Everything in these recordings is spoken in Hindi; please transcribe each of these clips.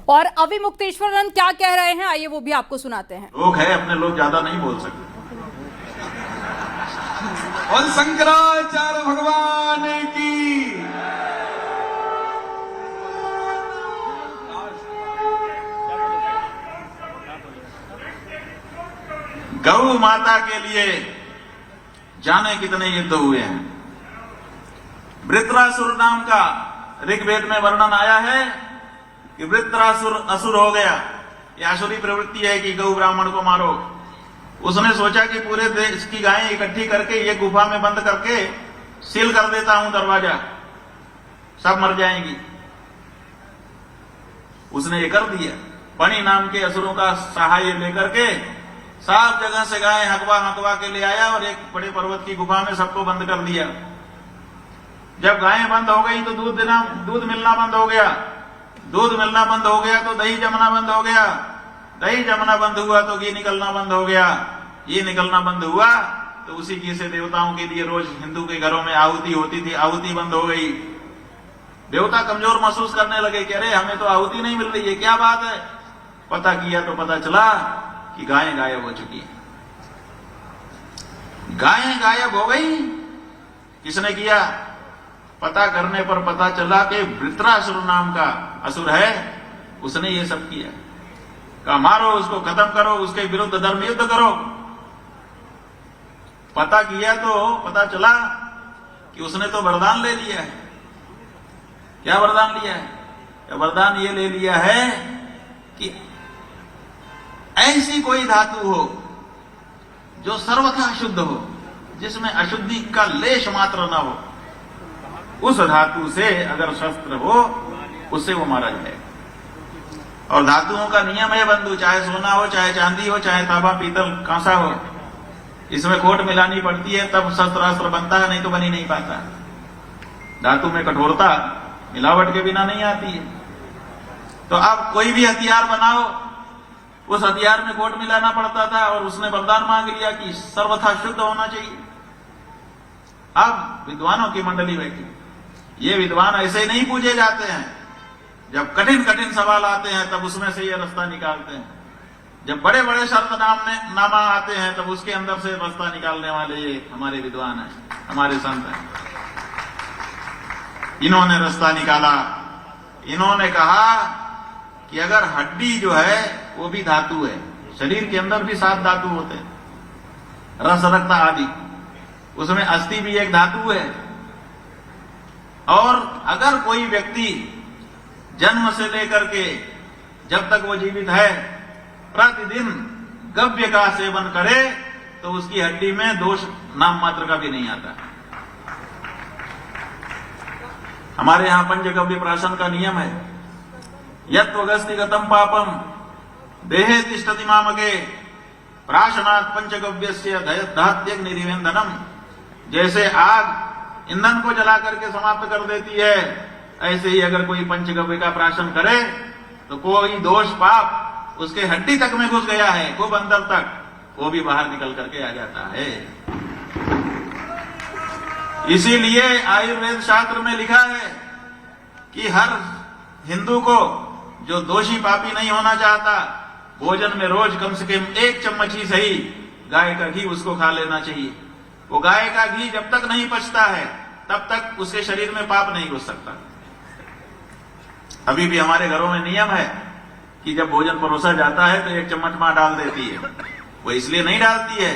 और अविमुक्तेश्वरानंद क्या कह रहे हैं, आइए वो भी आपको सुनाते हैं। लोग है, अपने लोग ज्यादा नहीं बोल सकते। और शंकराचार्य भगवान की गौ माता के लिए जाने कितने युद्ध हुए हैं। वृत्रासुर नाम का ऋग्वेद में वर्णन आया है कि वृत्रासुर असुर हो गया। यह आसुरी प्रवृत्ति है कि गौ ब्राह्मण को मारो। उसने सोचा कि पूरे देश की गायें इकट्ठी करके ये गुफा में बंद करके सील कर देता हूं दरवाजा, सब मर जाएंगी। उसने ये कर दिया। पणि नाम के असुरों का सहाय लेकर के सब जगह से गाय हकवा के ले आया और एक बड़े पर्वत की गुफा में सबको बंद कर दिया। जब गायें बंद हो गई तो दूध मिलना बंद हो गया। दूध मिलना बंद हो गया तो दही जमना बंद हो गया। दही जमना बंद हुआ तो घी निकलना बंद हो गया। ये निकलना बंद हुआ तो उसी घी से देवताओं के लिए रोज हिंदू के घरों में आहुति होती थी। आहुति बंद हो गई। देवता कमजोर महसूस करने लगे कि अरे हमें तो आहुति नहीं मिल रही है, क्या बात है। पता किया तो पता चला कि गायें गायब हो चुकी हैं। गायें गायब हो गई। किसने किया? पता करने पर पता चला कि वृत्रासुर नाम का असुर है, उसने ये सब किया। कहा मारो उसको, खत्म करो, उसके विरुद्ध धर्म युद्ध करो। पता किया तो पता चला कि उसने तो वरदान ले लिया है। क्या वरदान लिया है? वरदान ये ले लिया है कि ऐसी कोई धातु हो जो सर्वथा शुद्ध हो, जिसमें अशुद्धि का लेश मात्र न हो, उस धातु से अगर शस्त्र हो उससे वो मारा जाए। और धातुओं का नियम है बंधु, चाहे सोना हो, चाहे चांदी हो, चाहे तांबा पीतल कांसा हो, इसमें खोट मिलानी पड़ती है तब शस्त्रास्त्र बनता है, नहीं तो बनी नहीं पाता। धातु में कठोरता मिलावट के बिना नहीं आती है। तो अब कोई भी हथियार बनाओ, उस हथियार में खोट मिलाना पड़ता था और उसने वरदान मांग लिया कि सर्वथा शुद्ध होना चाहिए। अब विद्वानों की मंडली बैठी। ये विद्वान ऐसे ही नहीं पूजे जाते हैं। जब कठिन कठिन सवाल आते हैं तब उसमें से ये रास्ता निकालते हैं। जब बड़े बड़े शर्त नामा आते हैं तब उसके अंदर से रास्ता निकालने वाले ये हमारे विद्वान हैं, हमारे संत हैं। इन्होंने रास्ता निकाला। इन्होंने कहा कि अगर हड्डी जो है वो भी धातु है, शरीर के अंदर भी 7 धातु होते हैं, रस रक्त आदि, उसमें अस्थि भी एक धातु है। और अगर कोई व्यक्ति जन्म से लेकर के जब तक वो जीवित है प्रतिदिन गव्य का सेवन करे तो उसकी हड्डी में दोष नाम मात्र का भी नहीं आता। हमारे यहां पंचगव्य प्राशन का नियम है। यत्वगस्तिगतम पापम देहे तिष्ठति मामके प्राशनात् पंचगव्यस्य दहत्यग्नि निवेन्दनम। जैसे आग ईंधन को जला करके समाप्त कर देती है, ऐसे ही अगर कोई पंचगव्य का प्राशन करे तो कोई दोष पाप उसके हड्डी तक में घुस गया है, खूब अंदर तक, वो भी बाहर निकल करके आ जाता है। इसीलिए आयुर्वेद शास्त्र में लिखा है कि हर हिंदू को जो दोषी पापी नहीं होना चाहता, भोजन में रोज कम से कम 1 चम्मच ही सही गाय का घी उसको खा लेना चाहिए। वो गाय का घी जब तक नहीं पचता है तब तक उसके शरीर में पाप नहीं घुस सकता। अभी भी हमारे घरों में नियम है कि जब भोजन परोसा जाता है तो 1 चम्मच मां डाल देती है। वो इसलिए नहीं डालती है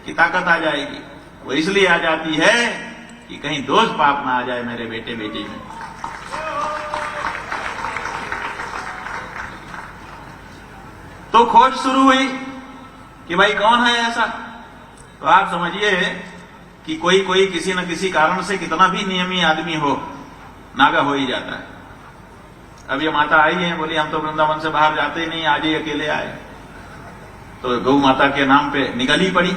कि ताकत आ जाएगी, वो इसलिए आ जाती है कि कहीं दोष पाप ना आ जाए मेरे बेटे बेटी में। तो खोज शुरू हुई कि भाई कौन है ऐसा। तो आप समझिए कि कोई किसी न किसी कारण से कितना भी नियमी आदमी हो, नागा हो ही जाता है। अब ये माता आई है, बोली हम तो वृंदावन से बाहर जाते ही नहीं, आज ही अकेले आए। तो गौ माता के नाम पे निकल ही पड़ी।